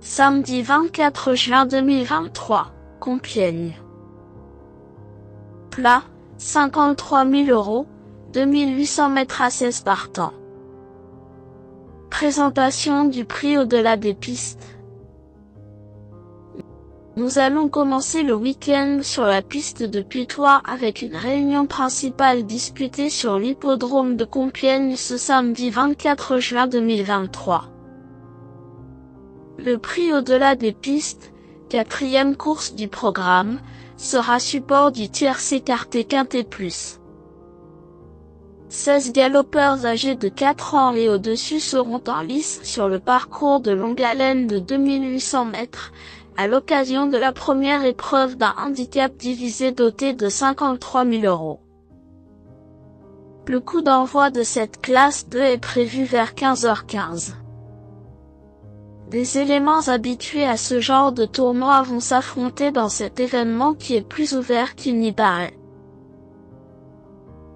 Samedi 24 juin 2023, Compiègne. Plat, 53 000 €, 2800 mètres à 16 partants. Présentation du prix au-delà des pistes. Nous allons commencer le week-end sur la piste de Putois avec une réunion principale disputée sur l'hippodrome de Compiègne ce samedi 24 juin 2023. Le prix au-delà des pistes, 4e course du programme, sera support du tiercé écarté quintet plus. 16 galopeurs âgés de 4 ans et au-dessus seront en lice sur le parcours de longue haleine de 2800 mètres, à l'occasion de la première épreuve d'un handicap divisé doté de 53 000 €. Le coup d'envoi de cette classe 2 est prévu vers 15h15. Des éléments habitués à ce genre de tournoi vont s'affronter dans cet événement qui est plus ouvert qu'il n'y paraît.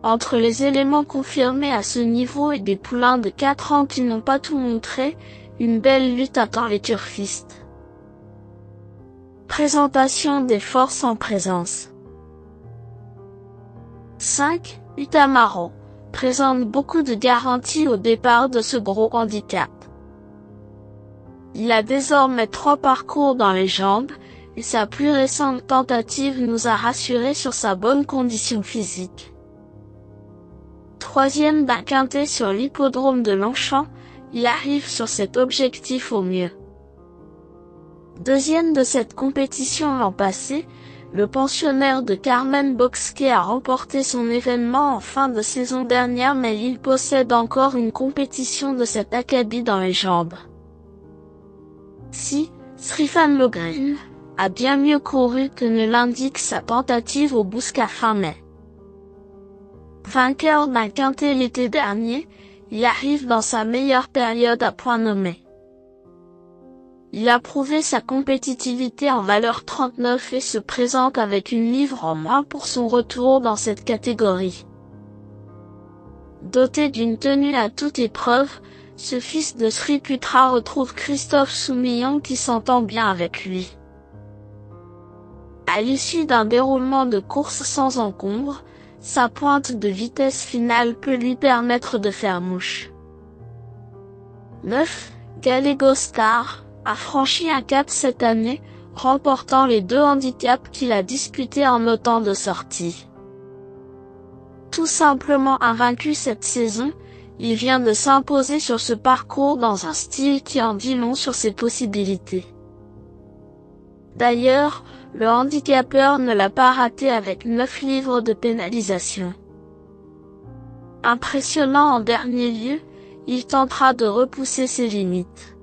Entre les éléments confirmés à ce niveau et des poulains de 4 ans qui n'ont pas tout montré, une belle lutte attend les turfistes. Présentation des forces en présence. 5. Utamaro présente beaucoup de garanties au départ de ce gros handicap. Il a désormais 3 parcours dans les jambes, et sa plus récente tentative nous a rassurés sur sa bonne condition physique. 3e d'un quintet sur l'hippodrome de Longchamp, il arrive sur cet objectif au mieux. 2e de cette compétition l'an passé, le pensionnaire de Carmen Boxquet a remporté son événement en fin de saison dernière, mais il possède encore une compétition de cet acabit dans les jambes. 6. Srifan Logreen a bien mieux couru que ne l'indique sa tentative au Bouscat fin mai. Vainqueur d'un quintet l'été dernier, il arrive dans sa meilleure période à point nommé. Il a prouvé sa compétitivité en valeur 39 et se présente avec une livre en moins pour son retour dans cette catégorie. Doté d'une tenue à toute épreuve, ce fils de Sri Putra retrouve Christophe Soumillon qui s'entend bien avec lui. À l'issue d'un déroulement de course sans encombre, sa pointe de vitesse finale peut lui permettre de faire mouche. 9. Gallego Star a franchi un cap cette année, remportant les 2 handicaps qu'il a disputés en autant de sorties. Tout simplement invaincu cette saison, il vient de s'imposer sur ce parcours dans un style qui en dit long sur ses possibilités. D'ailleurs, le handicapeur ne l'a pas raté avec 9 livres de pénalisation. Impressionnant en dernier lieu, il tentera de repousser ses limites.